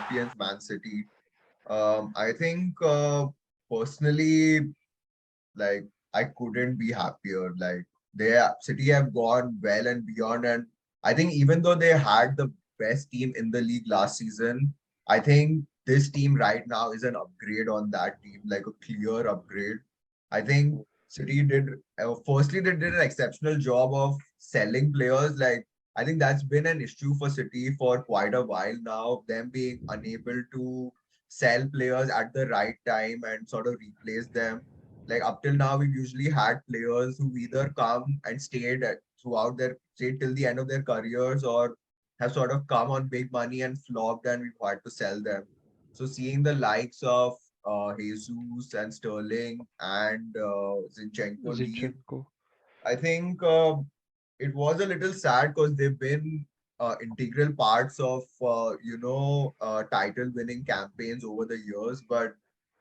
champions, Man City. I think personally, like I couldn't be happier. Like City have gone well and beyond, and I think even though they had the best team in the league last season, I think this team right now is an upgrade on that team, like a clear upgrade. I think City did firstly they did an exceptional job of selling players. Like I think that's been an issue for City for quite a while now, them being unable to sell players at the right time and sort of replace them. Like up till now, we've usually had players who either come and throughout stayed till the end of their careers, or have sort of come on big money and flopped, and we've had to sell them. So seeing the likes of Jesus and Sterling and Zinchenko leave, Zinchenko. I think it was a little sad because they've been integral parts of title winning campaigns over the years. But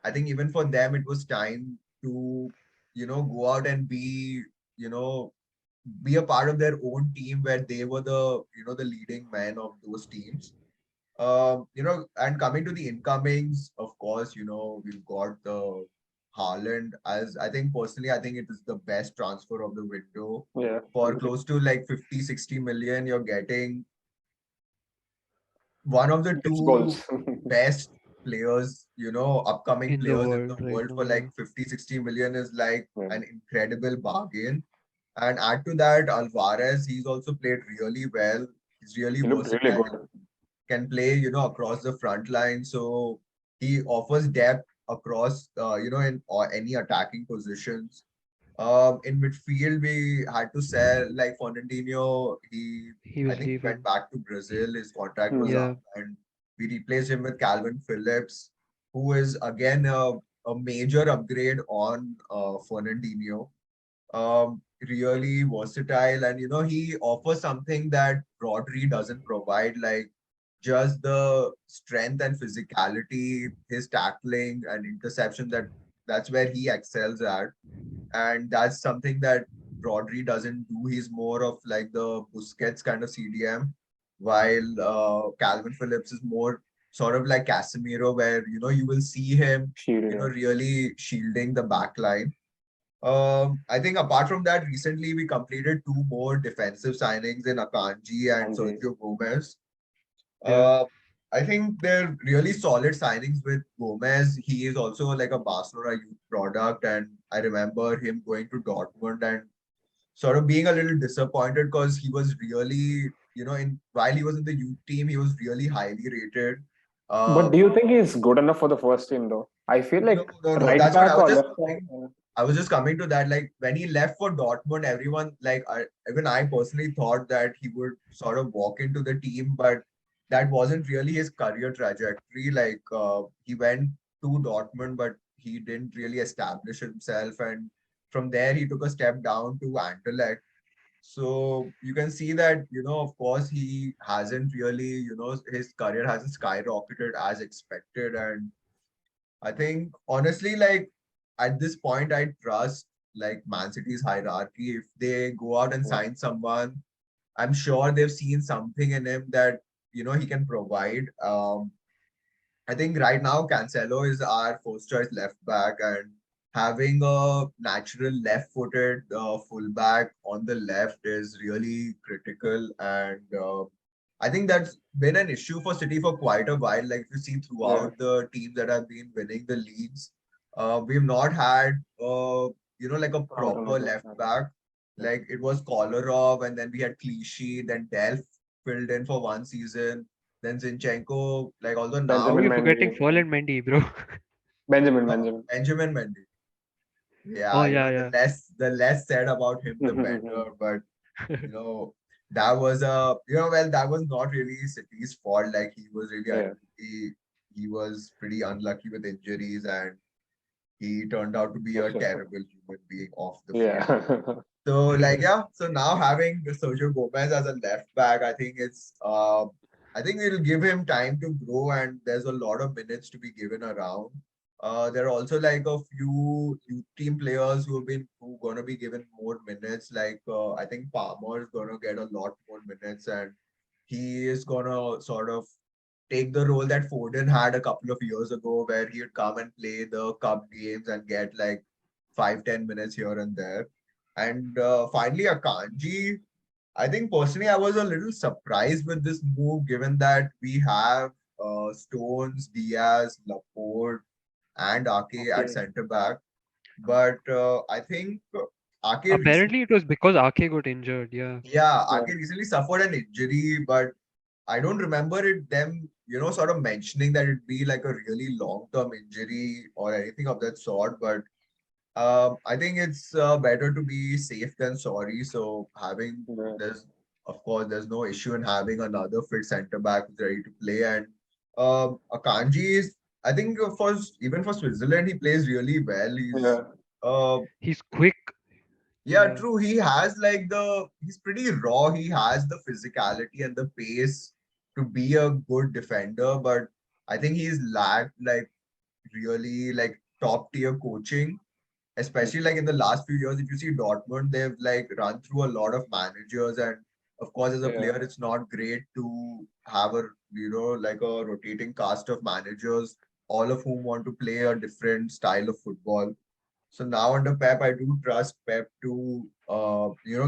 I think even for them, it was time to go out and you know be a part of their own team where they were the leading men of those teams. And coming to the incomings, of course, we've got the Haaland. As I think personally, I think it is the best transfer of the window. Yeah, For agree. close to like 50, 60 million, you're getting one of the Gets two goals. best players, upcoming In the players in world the right world now, for yeah. like 50, 60 million is like Yeah. an incredible bargain. And add to that, Alvarez, he's also played really well. He's really He looked really versatile, good. can play, across the front line. So he offers depth across, in or any attacking positions. In midfield, we had to sell like Fernandinho. He I was think he went leaving. back to Brazil. His contract was Hmm. Yeah. up, and we replaced him with Kalvin Phillips, who is again a major upgrade on Fernandinho. Really versatile, and he offers something that Rodri doesn't provide, like just the strength and physicality, his tackling and interception, that's where he excels at. And that's something that Rodri doesn't do. He's more of like the Busquets kind of CDM, while Calvin Phillips is more sort of like Casemiro, where you will see him Shield, yeah. really shielding the back line. I think apart from that, recently we completed two more defensive signings in Akanji and Anji. Sergio Gomez. Yeah. Uh, I think they're really solid signings with Gomez. He is also like a Barcelona youth product, and I remember him going to Dortmund and sort of being a little disappointed because he was really, in while he was in the youth team, he was really highly rated. But Uh, do you think he's good enough for the first team, though? I feel no, like no, no. right That's what I back was or just left back. coming. I was just coming to that. Like when he left for Dortmund, everyone like even I personally thought that he would sort of walk into the team, but that wasn't really his career trajectory. Like he went to Dortmund, but he didn't really establish himself, and from there he took a step down to Anderlecht. So you can see that of course he hasn't really his career hasn't skyrocketed as expected, and I think honestly, like at this point, I trust like Man City's hierarchy. If they go out and Yeah. sign someone, I'm sure they've seen something in him that he can provide. I think right now Cancelo is our first choice left back, and having a natural left-footed fullback on the left is really critical. And I think that's been an issue for City for quite a while. Like if you see Yeah. throughout the teams that have been winning the leagues, we've not had like a proper Alternative. left back. Yeah. Like it was Kolarov, and then we had Clichy, then Delph filled in for one season. Then Zinchenko, like although How now Benjamin you forgetting Mendy. Ferland Mendy, bro? Benjamin. Benjamin. Benjamin Mendy. Oh Yeah, yeah, the less said about him, the better. But you know, that was that was not really City's fault. Like he was really Yeah. he was pretty unlucky with injuries, and he turned out to be Yes, a yes. terrible human being off the field. Yeah. So like yeah, so now having Sergio Gomez as a left back, I think it'll give him time to grow, and there's a lot of minutes to be given around. There are also like a few youth team players who gonna be given more minutes. Like I think Palmer is gonna get a lot more minutes, and he is gonna sort of take the role that Foden had a couple of years ago, where he would come and play the cup games and get like 5-10 minutes here and there. And finally, Akanji. I think personally, I was a little surprised with this move, given that we have Stones, Diaz, Laporte, and Ake at Okay. centre back. But I think Ake recently, Apparently, it was because Ake got injured. Yeah. yeah, Yeah. Ake recently suffered an injury, but I don't remember it them, sort of mentioning that it'd be like a really long-term injury or anything of that sort. But I think it's better to be safe than sorry. So Yeah. of course, there's no issue in having another fit centre back who's ready to play. And Akanji is, I think, even for Switzerland, he plays really well. Yeah. Uh, He's quick. yeah, Yeah. true. He's pretty raw. He has the physicality and the pace to be a good defender, but I think he's lacked like really like top tier coaching, especially like in the last few years. If you see Dortmund, they've like run through a lot of managers, and of course, as a Yeah. player, it's not great to have like a rotating cast of managers, all of whom want to play a different style of football. So now under Pep, I do trust Pep to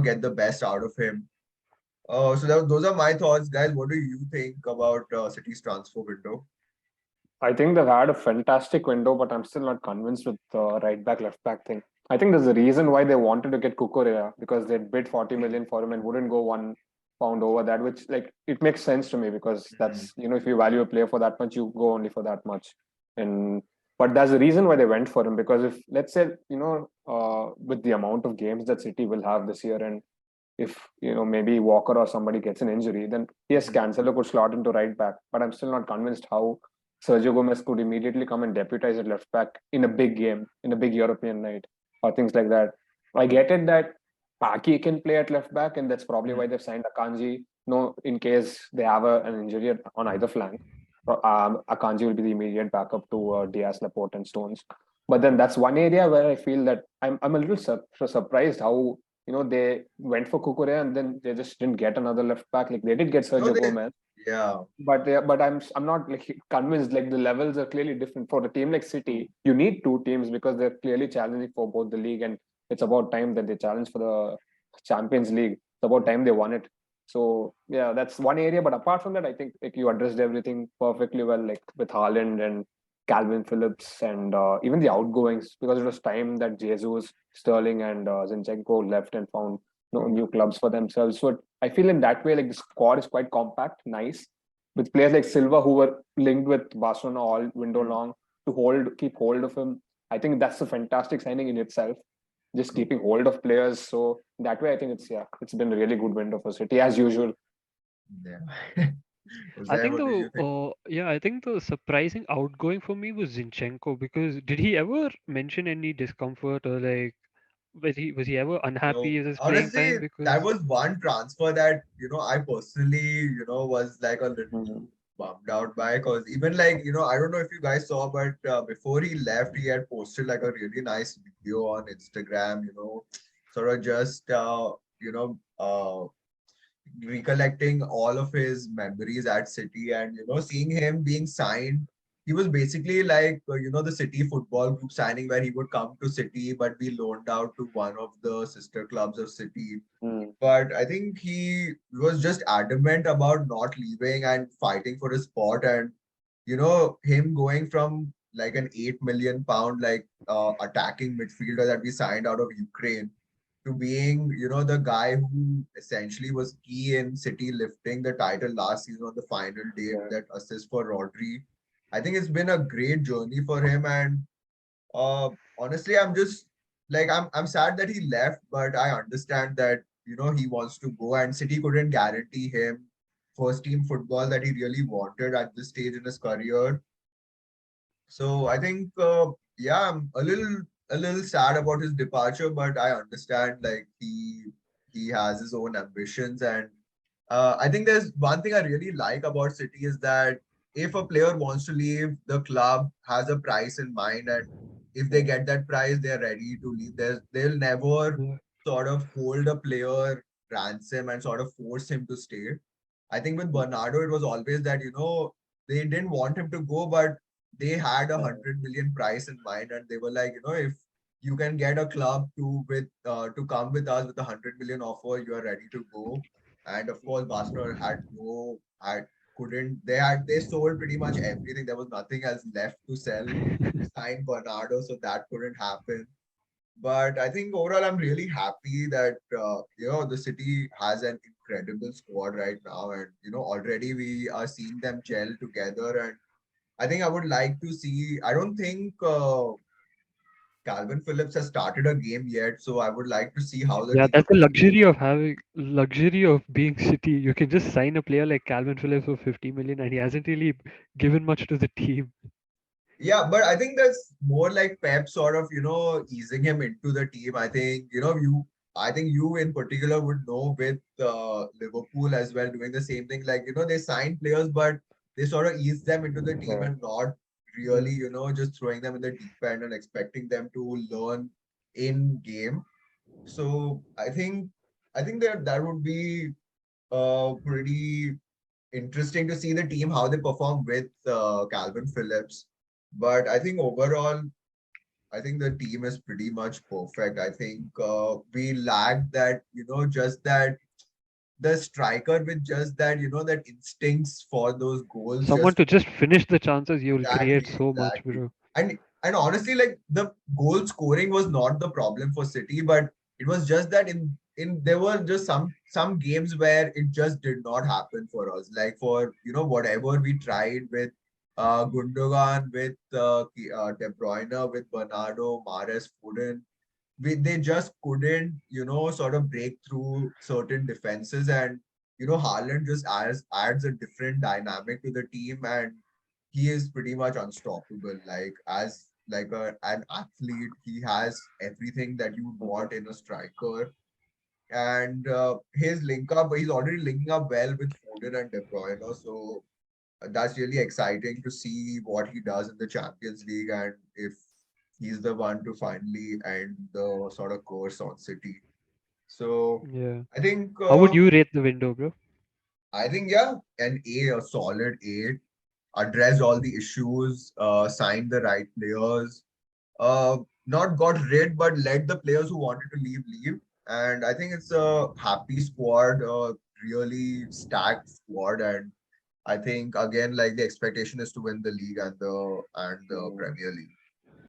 get the best out of him. Those are my thoughts, guys. What do you think about City's transfer window? I think they've had a fantastic window, but I'm still not convinced with the right back, left back thing. I think there's a reason why they wanted to get Kukurea because they'd bid 40 million for him and wouldn't go £1 over that, which like it makes sense to me because Mhm. that's if you value a player for that much, you go only for that much. And but there's a reason why they went for him because if let's say with the amount of games that City will have this year and if maybe Walker or somebody gets an injury, then yes, Mhm. Cancelo could slot into right back. But I'm still not convinced how Sergio Gomez could immediately come and deputize at left back in a big game, in a big European night, or things like that. I get it that Paki can play at left back, and that's probably why Mhm. they've signed Akanji. No, in case they have an injury on either flank, Akanji will be the immediate backup to Diaz, Laporte, and Stones. But then that's one area where I feel that I'm a little surprised how they went for Kukurea and then they just didn't get another left back. Like they did get No, Sergio they, Gomez, yeah. but I'm not like convinced. Like the levels are clearly different for a team like City. You need two teams because they're clearly challenging for both the league, and it's about time that they challenge for the Champions League. It's about time they won it. So yeah, that's one area. But apart from that, I think like you addressed everything perfectly well, like with Haaland and Calvin Phillips and even the outgoings because it was time that Jesus, Sterling, and Zinchenko left and found new clubs for themselves. So I feel in that way, like the squad is quite compact, nice, with players like Silva who were linked with Barcelona all window Mhm. long to keep hold of him. I think that's a fantastic signing in itself. Just True. keeping hold of players. So that way, I think it's been a really good window for City as usual. Yeah. I Jose, think what do you think? I think the surprising outgoing for me was Zinchenko because did he ever mention any discomfort or like was he ever unhappy No, with his playing honestly, time? that Because was one transfer that, I personally, was like a little Mhm. bummed out by, because even like, I don't know if you guys saw, but before he left, he had posted like a really nice video on Instagram, sort of just, recollecting all of his memories at City, and seeing him being signed. He was basically like the City football group signing, where he would come to City but be loaned out to one of the sister clubs of City. Mm. But I think he was just adamant about not leaving and fighting for his spot. And him going from like an 8 million pound like attacking midfielder that we signed out of Ukraine to being, the guy who essentially was key in City lifting the title last season on the final day with Yeah. that assist for Rodri. I think it's been a great journey for him, and honestly, I'm just like I'm sad that he left, but I understand that he wants to go, and City couldn't guarantee him first team football that he really wanted at this stage in his career. So I think, yeah, I'm a little sad about his departure, but I understand like he has his own ambitions, and I think there's one thing I really like about City is that if a player wants to leave, the club has a price in mind, and if they Yeah. get that price, they're ready to leave. They'll never yeah, sort of hold a player ransom and sort of force him to stay. I think with Bernardo, it was always that, they didn't want him to go, but they had a Yeah. 100 million price in mind, and they were like, if you can get a club to come with us with a 100 million offer, you are ready to go. And of course, Barcelona had couldn't they sold pretty much everything. There was nothing else left to sell to sign Bernardo, so that couldn't happen. But I think overall, I'm really happy that the city has an incredible squad right now, and already we are seeing them gel together. And I think I would like to see. I don't think Calvin Phillips has started a game yet, so I would like to see how the Yeah, team that's the plays. luxury of being City. You can just sign a player like Calvin Phillips for 50 million, and he hasn't really given much to the team. Yeah, but I think that's more like Pep sort of, easing him into the team. I think you in particular would know with Liverpool as well doing the same thing. Like, they sign players, but they sort of ease them into the team Yeah. and not really, just throwing them in the deep end and expecting them to learn in game. So I think that would be pretty interesting to see the team how they perform with Calvin Phillips. But I think overall, I think the team is pretty much perfect. I think we lacked that, just that the striker with just that, that instincts for those goals. Someone Just to just finish the chances, you'll create exactly, so much, exactly. bro. And honestly, like the goal scoring was not the problem for City, but it was just that in there were just some games where it just did not happen for us. Like for whatever we tried with Gundogan, with De Bruyne, with Bernardo, Mahrez, Foden, they just couldn't sort of break through certain defenses. And Haaland just adds a different dynamic to the team, and he is pretty much unstoppable. Like as like an athlete, he has everything that you would want in a striker. And his link up, he's already linking up well with Foden and De Bruyne. So that's really exciting to see what he does in the Champions League, and if he's the one to finally end the sort of course on City. So Yeah. I think How would you rate the window, bro? yeah, a solid A. Addressed all the issues, signed the right players, uh, not got rid, but let the players who wanted to leave. And I think it's a happy squad, really stacked squad. And I think again, like the expectation is to win the league and the Mm. Premier League.